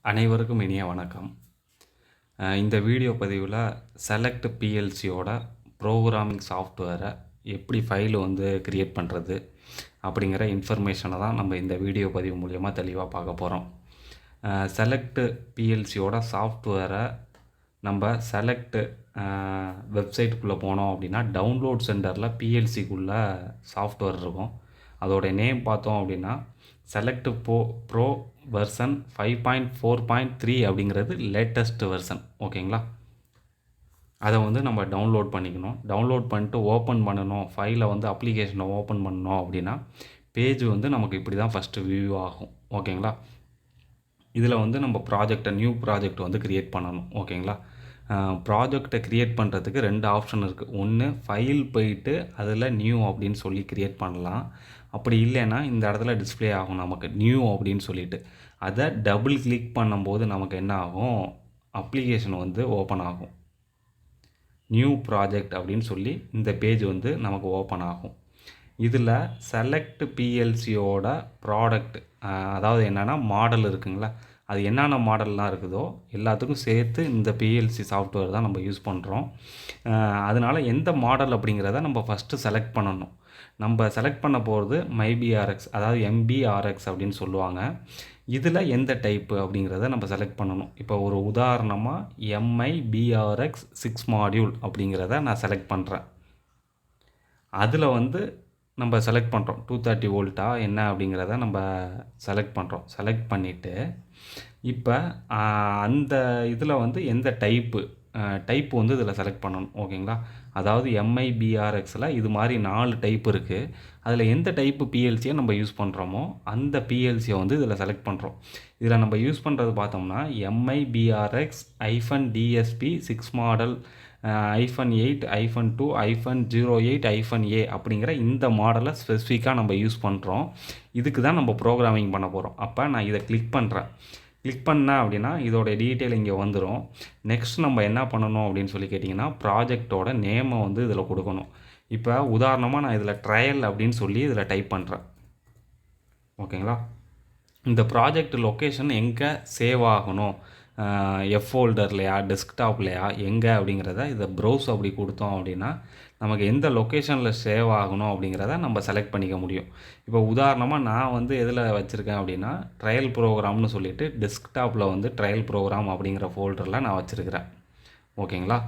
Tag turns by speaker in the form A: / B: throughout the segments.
A: அனைவருக்கும் இனிய வணக்கம். இந்த வீடியோ பதிவில் செலக்ட் பிஎல்சியோட ப்ரோக்ராமிங் சாஃப்ட்வேரை எப்படி ஃபைல் வந்து கிரியேட் பண்ணுறது அப்படிங்கிற இன்ஃபர்மேஷனை தான் நம்ம இந்த வீடியோ பதிவு மூலயமா தெளிவாக பார்க்க போகிறோம். செலக்ட் பிஎல்சியோட சாஃப்ட்வேரை நம்ம செலக்ட் வெப்சைட்டுக்குள்ளே போனோம் அப்படின்னா டவுன்லோட் சென்டரில் பிஎல்சிக்குள்ளே சாஃப்ட்வேர் இருக்கும். அதோடைய நேம் பார்த்தோம் அப்படின்னா செலக்ட் ப்ரோ வெர்சன் 5.4.3 அப்படிங்கிறது லேட்டஸ்ட் வெர்சன். ஓகேங்களா, அதை வந்து நம்ம டவுன்லோட் பண்ணிக்கணும். டவுன்லோட் பண்ணிட்டு ஓப்பன் பண்ணணும், ஃபைலை வந்து அப்ளிகேஷனை ஓப்பன் பண்ணணும் அப்படின்னா பேஜ் வந்து நமக்கு இப்படி தான் ஃபஸ்ட்டு வியூ ஆகும். ஓகேங்களா, இதில் வந்து நம்ம நியூ ப்ராஜெக்ட் வந்து க்ரியேட் பண்ணணும். ஓகேங்களா, ப்ராஜெக்டை க்ரியேட் பண்ணுறதுக்கு 2 ஆப்ஷன் இருக்குது. ஒன்று ஃபைல் போயிட்டு அதில் நியூ அப்படின்னு சொல்லி க்ரியேட் பண்ணலாம். அப்படி இல்லைன்னா இந்த இடத்துல டிஸ்பிளே ஆகும் நமக்கு நியூ அப்படின்னு சொல்லிட்டு. அதை டபுள் கிளிக் பண்ணும்போது நமக்கு என்ன ஆகும், அப்ளிகேஷன் வந்து ஓப்பன் ஆகும். நியூ ப்ராஜெக்ட் அப்படின்னு சொல்லி இந்த பேஜ் வந்து நமக்கு ஓப்பன் ஆகும். இதில் செலக்ட் பிஎல்சியோட ப்ராடக்ட், அதாவது என்னென்னா மாடல் இருக்குங்களா, அது என்னென்ன மாடல்லாம் இருக்குதோ எல்லாத்துக்கும் சேர்த்து இந்த பிஎல்சி சாஃப்ட்வேர் தான் நம்ம யூஸ் பண்ணுறோம். அதனால் எந்த மாடல் அப்படிங்கிறத நம்ம ஃபஸ்ட்டு செலக்ட் பண்ணணும். நம்ம செலக்ட் பண்ண போகிறது மைபிஆர்எக்ஸ், அதாவது எம்பிஆர்எக்ஸ் அப்படின்னு சொல்லுவாங்க. இதில் எந்த டைப்பு அப்படிங்கிறத நம்ம செலக்ட் பண்ணணும். இப்போ ஒரு உதாரணமாக எம்ஐபிஆர்எக்ஸ் 6 மாடியூல் அப்படிங்கிறத நான் செலக்ட் பண்ணுறேன். அதில் வந்து நம்ம செலக்ட் பண்ணுறோம் 230 வோல்ட்டா என்ன அப்படிங்கிறத நம்ம செலக்ட் பண்ணுறோம். செலக்ட் பண்ணிவிட்டு இப்போ அந்த இதில் வந்து எந்த டைப்பு வந்து இதில் செலக்ட் பண்ணணும். ஓகேங்களா, அதாவது எம்ஐபிஆர்எக்ஸில் இது மாதிரி 4 டைப் இருக்குது. அதில் எந்த டைப்பு பிஎல்சியை நம்ம யூஸ் பண்ணுறோமோ அந்த பிஎல்சியை வந்து இதில் செலக்ட் பண்ணுறோம். இதில் நம்ம யூஸ் பண்ணுறது பார்த்தோம்னா எம்ஐபிஆர்எக்ஸ் -DSP 6 மாடல் -8 -2 -08 -A அப்படிங்கிற இந்த மாடலை ஸ்பெசிஃபிக்காக நம்ம யூஸ் பண்ணுறோம். இதுக்கு தான் நம்ம ப்ரோக்ராமிங் பண்ண போகிறோம். அப்போ நான் இதை கிளிக் பண்ணுறேன். கிளிக் பண்ணேன் அப்படின்னா இதோடைய டீட்டெயில் இங்கே வந்துடும். நெக்ஸ்ட் நம்ம என்ன பண்ணணும் அப்படின்னு சொல்லி கேட்டிங்கன்னா ப்ராஜெக்டோட நேமை வந்து இதில் கொடுக்கணும். இப்போ உதாரணமாக நான் இதில் ட்ரையல் அப்படின்னு சொல்லி இதில் டைப் பண்ணுறேன். ஓகேங்களா, இந்த ப்ராஜெக்ட் லொக்கேஷன் எங்கே சேவ் ஆகணும், எஃப் ஃபோல்டர்லையா டெஸ்க்டாப்லையா எங்கே அப்படிங்கிறத இதை ப்ரௌஸ் அப்படி கொடுத்தோம் அப்படின்னா நமக்கு எந்த லொக்கேஷனில் சேவ் ஆகணும் அப்படிங்கிறத நம்ம செலக்ட் பண்ணிக்க முடியும். இப்போ உதாரணமாக நான் வந்து எதில் வச்சுருக்கேன் அப்படின்னா ட்ரையல் ப்ரோக்ராம்னு சொல்லிவிட்டு டெஸ்க்டாப்பில் வந்து ட்ரையல் ப்ரோக்ராம் அப்படிங்கிற ஃபோல்டரில் நான் வச்சுருக்கிறேன். ஓகேங்களா,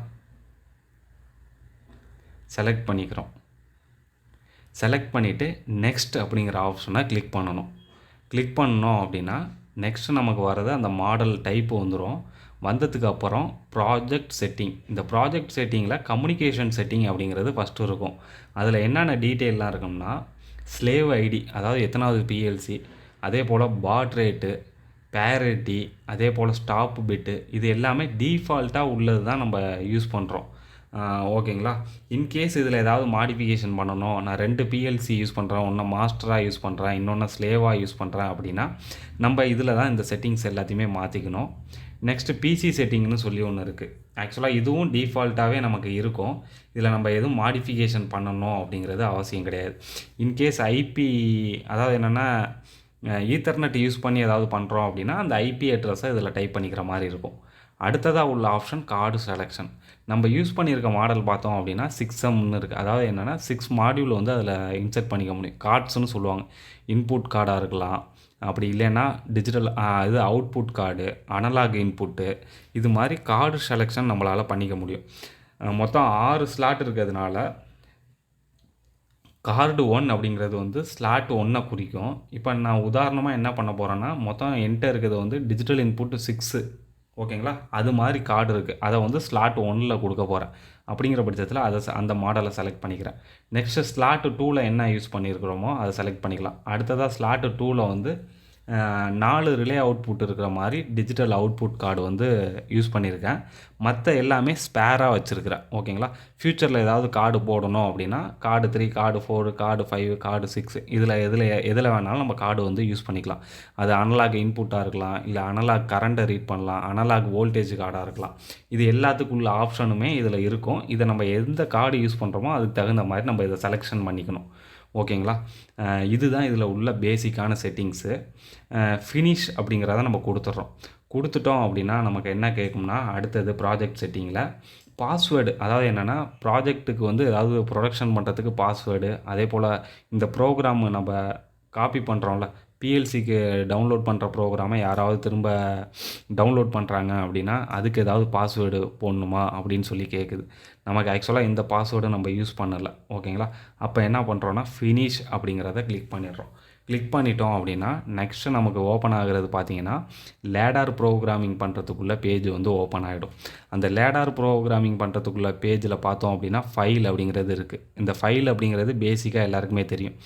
A: செலக்ட் பண்ணிக்கிறோம். செலக்ட் பண்ணிவிட்டு நெக்ஸ்ட் அப்படிங்கிற ஆப்ஷனை கிளிக் பண்ணணும். கிளிக் பண்ணோம் அப்படின்னா நெக்ஸ்ட்டு நமக்கு வர்றது அந்த மாடல் டைப்பு வந்துடும். வந்ததுக்கு அப்புறம் ப்ராஜெக்ட் செட்டிங், இந்த ப்ராஜெக்ட் செட்டிங்கில் கம்யூனிகேஷன் செட்டிங் அப்படிங்கிறது ஃபஸ்ட்டு இருக்கும். அதில் என்னென்ன டீட்டெயிலாம் இருக்கும்னா ஸ்லேவ் ஐடி, அதாவது எத்தனாவது பிஎல்சி, அதே போல் பாட் ரேட்டு, பேரிட்டி, அதே போல் ஸ்டாப் பிட்டு, இது எல்லாமே டீஃபால்ட்டாக உள்ளது தான் நம்ம யூஸ் பண்ணுறோம். ஓகேங்களா, இன்கேஸ் இதில் ஏதாவது மாடிஃபிகேஷன் பண்ணணும், நான் 2 பிஎல்சி யூஸ் பண்ணுறேன், ஒன்று மாஸ்டராக யூஸ் பண்ணுறேன், இன்னொன்று ஸ்லேவாக யூஸ் பண்ணுறேன் அப்படின்னா நம்ம இதில் தான் இந்த செட்டிங்ஸ் எல்லாத்தையுமே மாற்றிக்கணும். நெக்ஸ்ட்டு பிசி செட்டிங்னு சொல்லி ஒன்று இருக்குது. ஆக்சுவலாக இதுவும் டிஃபால்ட்டாகவே நமக்கு இருக்கும். இதில் நம்ம எதுவும் மாடிஃபிகேஷன் பண்ணணும் அப்படிங்கிறது அவசியம் கிடையாது. இன்கேஸ் ஐபி, அதாவது என்னென்னா ஈத்தர்நெட் யூஸ் பண்ணி ஏதாவது பண்ணுறோம் அப்படின்னா அந்த ஐபி அட்ரஸை இதில் டைப் பண்ணிக்கிற மாதிரி இருக்கும். அடுத்ததாக உள்ள ஆப்ஷன் கார்டு செலெக்ஷன். நம்ம யூஸ் பண்ணியிருக்க மாடல் பார்த்தோம் அப்படின்னா 6Mன்னு இருக்குது. அதாவது என்னென்னா 6 மாடியூல் வந்து அதில் இன்சர்ட் பண்ணிக்க முடியும். கார்ட்ஸ்னு சொல்லுவாங்க. இன்புட் கார்டாக இருக்கலாம், அப்படி இல்லைன்னா டிஜிட்டல் இது அவுட்புட் கார்டு, அனலாக் இன்புட்டு, இது மாதிரி கார்டு செலெக்ஷன் நம்மளால் பண்ணிக்க முடியும். மொத்தம் 6 ஸ்லாட் இருக்கிறதுனால கார்டு 1 அப்படிங்கிறது வந்து ஸ்லாட் 1 குறிக்கும். இப்போ நான் உதாரணமாக என்ன பண்ண போகிறேன்னா மொத்தம் என்கிட்ட இருக்கிறது வந்து டிஜிட்டல் இன்புட் 6. ஓகேங்களா, அது மாதிரி கார்டு இருக்குது. அதை வந்து ஸ்லாட் 1ல் கொடுக்க போகிறேன். அப்படிங்கிற பட்சத்தில் அந்த மாடலை செலக்ட் பண்ணிக்கிறேன். நெக்ஸ்ட்டு ஸ்லாட் 2ல் என்ன யூஸ் பண்ணியிருக்கிறோமோ அதை செலக்ட் பண்ணிக்கலாம். அடுத்ததாக ஸ்லாட் 2ல் வந்து 4 ரிலே அவுட்புட் இருக்கிற மாதிரி டிஜிட்டல் அவுட்புட் கார்டு வந்து யூஸ் பண்ணியிருக்கேன். மற்ற எல்லாமே ஸ்பேராக வச்சுருக்கிறேன். ஓகேங்களா, ஃப்யூச்சரில் ஏதாவது கார்டு போடணும் அப்படின்னா கார்டு 3, கார்டு 4, கார்டு 5, கார்டு 6 எதில் வேணாலும் நம்ம கார்டு வந்து யூஸ் பண்ணிக்கலாம். அது அனலாக் இன்புட்டாக இருக்கலாம், இல்லை அனலாக் கரண்ட்டை ரீட் பண்ணலாம், அனலாக் வோல்டேஜ் கார்டாக இருக்கலாம். இது எல்லாத்துக்குள்ள ஆப்ஷனுமே இதில் இருக்கும். இதை நம்ம எந்த கார்டு யூஸ் பண்ணுறோமோ அதுக்கு தகுந்த மாதிரி நம்ம இதை செலெக்ஷன் பண்ணிக்கணும். ஓகேங்களா. இதுதான் இதில் உள்ள பேசிக்கான செட்டிங்ஸு. ஃபினிஷ் அப்படிங்கிறத நம்ம கொடுத்துட்டோம் அப்படின்னா நமக்கு என்ன கேட்கும்னா, அடுத்தது ப்ராஜெக்ட் செட்டிங்கில் பாஸ்வேர்டு, அதாவது என்னென்னா ப்ராஜெக்ட்டுக்கு வந்து ஏதாவது ப்ரொடக்ஷன் பண்ணுறதுக்கு பாஸ்வேர்டு, அதே போல் இந்த ப்ரோக்ராம் நம்ம காப்பி பண்ணுறோம்ல, பிஎல்சிக்கு டவுன்லோட் பண்ணுற ப்ரோக்ராமை யாராவது திரும்ப டவுன்லோட் பண்ணுறாங்க அப்படின்னா அதுக்கு ஏதாவது பாஸ்வேர்டு போடணுமா அப்படின்னு சொல்லி கேட்குது. நமக்கு ஆக்சுவலாக இந்த பாஸ்வேர்டு நம்ம யூஸ் பண்ணலை. ஓகேங்களா. அப்போ என்ன பண்ணுறோன்னா ஃபினிஷ் அப்படிங்கிறத கிளிக் பண்ணிடுறோம். கிளிக் பண்ணிட்டோம் அப்படின்னா நெக்ஸ்ட்டு நமக்கு ஓப்பன் ஆகிறது பார்த்திங்கன்னா லேடார் ப்ரோக்ராமிங் பண்ணுறதுக்குள்ள பேஜ் வந்து ஓப்பன் ஆகிடும். அந்த லேடார் ப்ரோக்ராமிங் பண்ணுறதுக்குள்ள பேஜில் பார்த்தோம் அப்படின்னா ஃபைல் அப்படிங்கிறது இருக்குது. இந்த ஃபைல் அப்படிங்கிறது பேசிக்காக எல்லாருக்குமே தெரியும்.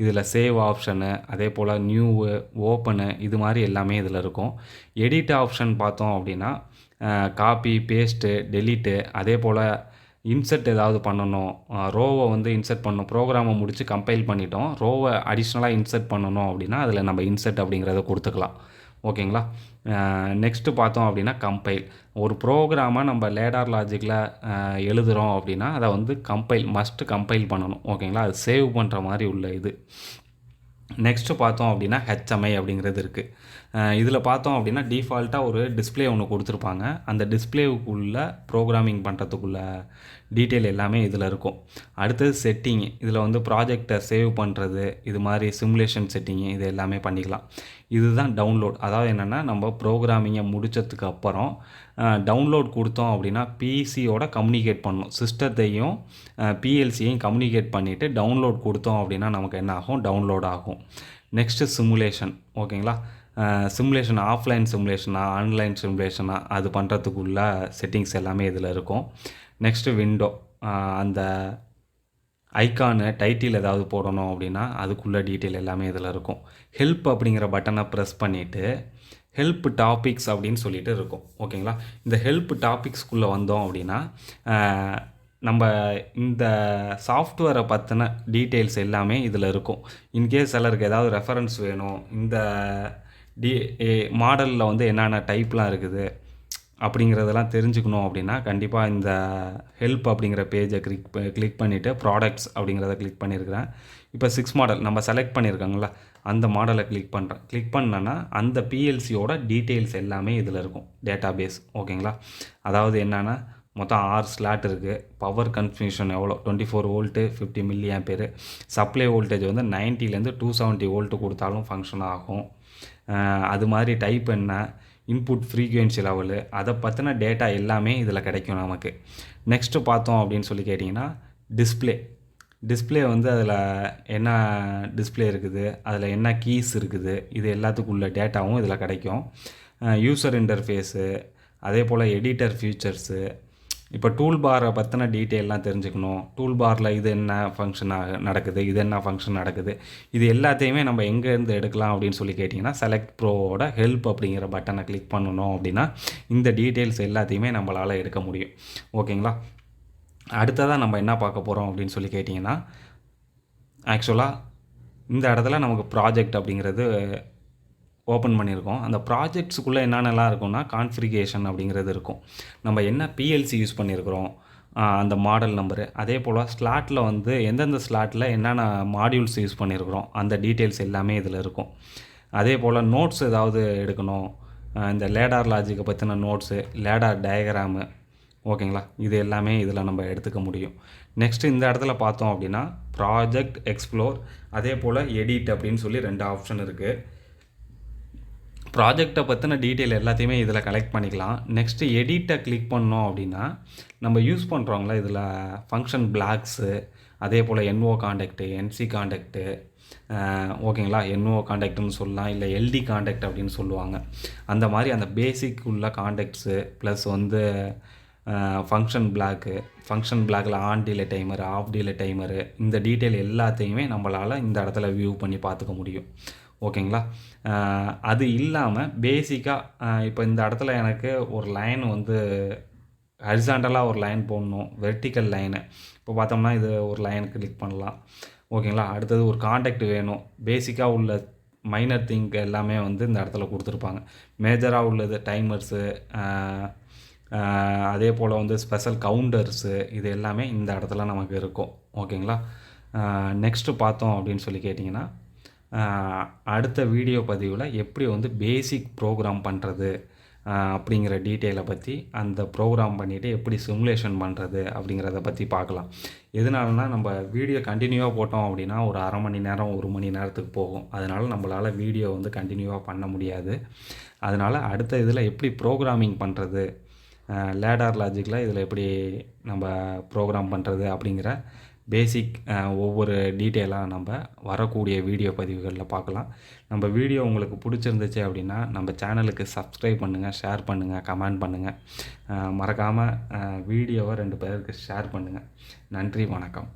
A: இதில் சேவ் ஆப்ஷனு, அதே போல் நியூவு, ஓப்பனு, இது மாதிரி எல்லாமே இதில் இருக்கும். எடிட் ஆப்ஷன் பார்த்தோம் அப்படின்னா காப்பி, பேஸ்ட்டு, டெலீட்டு, அதே போல் இன்சர்ட் ஏதாவது பண்ணணும், ரோவை வந்து இன்சர்ட் பண்ணணும், ப்ரோக்ராமை முடித்து கம்பைல் பண்ணிட்டோம், ரோவை அடிஷ்னலாக இன்சர்ட் பண்ணணும் அப்படின்னா அதில் நம்ம இன்சர்ட் அப்படிங்கிறத கொடுத்துக்கலாம். ஓகேங்களா. நெக்ஸ்ட்டு பார்த்தோம் அப்படின்னா கம்பைல். ஒரு ப்ரோக்ராமை நம்ம லேடார் லாஜிக்கில் எழுதுகிறோம் அப்படின்னா அதை வந்து மஸ்ட்டு கம்பைல் பண்ணணும். ஓகேங்களா. அது சேவ் பண்ணுற மாதிரி உள்ள இது. நெக்ஸ்ட்டு பார்த்தோம் அப்படின்னா ஹெச்எம்ஐ அப்படிங்கிறது இருக்குது. இதில் பார்த்தோம் அப்படின்னா டிஃபால்ட்டாக ஒரு டிஸ்பிளே ஒன்று கொடுத்துருப்பாங்க. அந்த டிஸ்பிளேவுக்குள்ளே ப்ரோக்ராமிங் பண்ணுறதுக்குள்ள டீட்டெயில் எல்லாமே இதில் இருக்கும். அடுத்தது செட்டிங். இதில் வந்து ப்ராஜெக்டை சேவ் பண்ணுறது, இது மாதிரி சிமுலேஷன் செட்டிங்கு, இது எல்லாமே பண்ணிக்கலாம். இதுதான் டவுன்லோட். அதாவது என்னென்னா நம்ம ப்ரோக்ராமிங்கை முடித்ததுக்கு அப்புறம் டவுன்லோட் கொடுத்தோம் அப்படின்னா பிசியோட கம்யூனிகேட் பண்ணணும். சிஸ்டத்தையும் பிஎல்சியையும் கம்யூனிகேட் பண்ணிவிட்டு டவுன்லோட் கொடுத்தோம் அப்படின்னா நமக்கு என்ன ஆகும், டவுன்லோட் ஆகும். Next simulation. ஓகேங்களா. சிமுலேஷன் ஆஃப்லைன் சிமுலேஷனா ஆன்லைன் சிமுலேஷனா அது பண்ணுறதுக்குள்ள செட்டிங்ஸ் எல்லாமே இதில் இருக்கும். Next window. அந்த ஐக்கானு டைட்டில் ஏதாவது போடணும் அப்படின்னா அதுக்குள்ளே டீட்டெயில் எல்லாமே இதில் இருக்கும். ஹெல்ப் அப்படிங்கிற பட்டனை ப்ரெஸ் பண்ணிவிட்டு ஹெல்ப் டாபிக்ஸ் அப்படின்னு சொல்லிட்டு இருக்கும். ஓகேங்களா. இந்த ஹெல்ப் டாபிக்ஸ்குள்ளே வந்தோம் அப்படின்னா நம்ம இந்த சாஃப்ட்வேரை பற்றின டீட்டெயில்ஸ் எல்லாமே இதில் இருக்கும். இன்கேஸ் சிலருக்கு ஏதாவது ரெஃபரன்ஸ் வேணும், இந்த மாடலில் வந்து என்னென்ன டைப்லாம் இருக்குது அப்படிங்கிறதெல்லாம் தெரிஞ்சுக்கணும் அப்படின்னா கண்டிப்பாக இந்த ஹெல்ப் அப்படிங்கிற பேஜை கிளிக் பண்ணிவிட்டு ப்ராடக்ட்ஸ் அப்படிங்கிறத கிளிக் பண்ணியிருக்கிறேன். இப்போ 6 மாடல் நம்ம செலக்ட் பண்ணியிருக்காங்களா, அந்த மாடலை கிளிக் பண்ணுறேன். கிளிக் பண்ணேன்னா அந்த பிஎல்சியோட டீட்டெயில்ஸ் எல்லாமே இதில் இருக்கும். Database. ஓகேங்களா. அதாவது என்னென்னா மொத்தம் 6 ஸ்லாட் இருக்குது. பவர் கன்ஃபியூஷன் எவ்வளோ, 24 volt, 50 milli ampere. Supply voltage வந்து 90லேருந்து 270 வோல்ட்டு கொடுத்தாலும் ஃபங்க்ஷன் ஆகும். அது மாதிரி டைப் என்ன, இன்புட் ஃப்ரீக்வென்சி லெவலு, அதை பற்றின டேட்டா எல்லாமே இதில் கிடைக்கும் நமக்கு. நெக்ஸ்ட்டு பார்த்தோம் அப்படின்னு சொல்லி கேட்டிங்கன்னா டிஸ்பிளே வந்து அதில் என்ன டிஸ்பிளே இருக்குது, அதில் என்ன கீஸ் இருக்குது, இது எல்லாத்துக்குள்ள டேட்டாவும் இதில் கிடைக்கும். யூசர் இன்டர்ஃபேஸு, அதே போல் எடிட்டர் ஃபியூச்சர்ஸு. இப்போ டூல் பாரை பற்றின டீட்டெயிலாம் தெரிஞ்சுக்கணும். டூல் பாரில் இது என்ன ஃபங்க்ஷன் நடக்குது, இது என்ன ஃபங்க்ஷன் நடக்குது, இது எல்லாத்தையுமே நம்ம எங்கேருந்து எடுக்கலாம் அப்படின்னு சொல்லி கேட்டிங்கன்னா செலக்ட் ப்ரோவோட ஹெல்ப் அப்படிங்கிற பட்டனை கிளிக் பண்ணணும் அப்படின்னா இந்த டீட்டெயில்ஸ் எல்லாத்தையுமே நம்மளால் எடுக்க முடியும். ஓகேங்களா. அடுத்ததாக நம்ம என்ன பார்க்க போகிறோம் அப்படின்னு சொல்லி கேட்டிங்கன்னா ஆக்சுவலாக இந்த இடத்துல நமக்கு ப்ராஜெக்ட் அப்படிங்கிறது ஓப்பன் பண்ணியிருக்கோம். அந்த ப்ராஜெக்ட்ஸுக்குள்ளே என்னென்னலாம் இருக்கும்னா கான்ஃபிகரேஷன் அப்படிங்கிறது இருக்கும். நம்ம என்ன பிஎல்சி யூஸ் பண்ணியிருக்கிறோம், அந்த மாடல் நம்பரு, அதே போல் ஸ்லாட்டில் வந்து எந்தெந்த ஸ்லாட்டில் என்னென்ன மாடியூல்ஸ் யூஸ் பண்ணியிருக்கிறோம் அந்த டீட்டெயில்ஸ் எல்லாமே இதில் இருக்கும். அதே போல் நோட்ஸ் ஏதாவது எடுக்கணும், இந்த லேடார் லாஜிக்கை பற்றின நோட்ஸு, லேடார் டயக்ராமு. ஓகேங்களா. இது எல்லாமே இதில் நம்ம எடுத்துக்க முடியும். நெக்ஸ்ட்டு இந்த இடத்துல பார்த்தோம் அப்படின்னா ப்ராஜெக்ட் எக்ஸ்ப்ளோர், அதே போல் எடிட் அப்படின்னு சொல்லி 2 ஆப்ஷன் இருக்குது. ப்ராஜெக்டை பற்றின டீட்டெயில் எல்லாத்தையுமே இதில் கலெக்ட் பண்ணிக்கலாம். நெக்ஸ்ட்டு எடிட்டை கிளிக் பண்ணோம் அப்படின்னா நம்ம யூஸ் பண்ணுறோங்களா இதில் ஃபங்க்ஷன் பிளாக்ஸு, அதே போல் என்ஓ காண்டாக்டு, என்சி காண்டாக்டு. ஓகேங்களா. என்ஓ காண்டாக்ட்னு சொல்லலாம், இல்லை எல்டி காண்டாக்ட் அப்படின்னு சொல்லுவாங்க. அந்த மாதிரி அந்த பேசிக் உள்ள காண்டாக்ட்ஸு ப்ளஸ் வந்து ஃபங்க்ஷன் பிளாக்கில் on delay timer, off delay timer, இந்த டீட்டெயில் எல்லாத்தையுமே நம்மளால் இந்த இடத்துல வியூ பண்ணி பார்த்துக்க முடியும். ஓகேங்களா. அது இல்லாமல் பேசிக்காக இப்போ இந்த இடத்துல எனக்கு ஒரு லைன் வந்து ஹரிசாண்டலாக ஒரு லைன் போடணும், வெர்டிக்கல் லைனு. இப்போ பார்த்தோம்னா இது ஒரு லைன் கிளிக் பண்ணலாம். ஓகேங்களா. அடுத்தது ஒரு காண்டாக்ட் வேணும். பேசிக்காக உள்ள மைனர் திங்க் எல்லாமே வந்து இந்த இடத்துல கொடுத்துருப்பாங்க. மேஜராக உள்ளது டைமர்ஸு, அதே போல் வந்து ஸ்பெஷல் கவுண்டர்ஸு, இது எல்லாமே இந்த இடத்துல நமக்கு இருக்கும். ஓகேங்களா. நெக்ஸ்ட்டு பார்த்தோம் அப்படின்னு சொல்லி கேட்டிங்கன்னா, அடுத்த வீடியோ பதிவில் எப்படி வந்து பேசிக் ப்ரோக்ராம் பண்ணுறது அப்படிங்கிற டீட்டெயிலை பற்றி, அந்த ப்ரோக்ராம் பண்ணிவிட்டு எப்படி சிமுலேஷன் பண்ணுறது அப்படிங்கிறத பற்றி பார்க்கலாம். எதனாலனா நம்ம வீடியோ கண்டினியூவாக போட்டோம் அப்படின்னா ஒரு அரை மணி நேரம் 1 மணி நேரத்துக்கு போகும். அதனால் நம்மளால் வீடியோ வந்து கண்டினியூவாக பண்ண முடியாது. அதனால் அடுத்த இதில் எப்படி ப்ரோக்ராமிங் பண்ணுறது, லேடர் லாஜிக்கில் இதில் எப்படி நம்ம ப்ரோக்ராம் பண்ணுறது அப்படிங்கிற பேசிக் ஒவ்வொரு டீட்டெயிலாக நம்ம வரக்கூடிய வீடியோ பதிவுகளில் பார்க்கலாம். நம்ம வீடியோ உங்களுக்கு பிடிச்சிருந்துச்சு அப்படின்னா நம்ம சேனலுக்கு சப்ஸ்கிரைப் பண்ணுங்கள், ஷேர் பண்ணுங்கள், கமெண்ட் பண்ணுங்கள். மறக்காமல் வீடியோவை 2 பேருக்கு ஷேர் பண்ணுங்கள். நன்றி, வணக்கம்.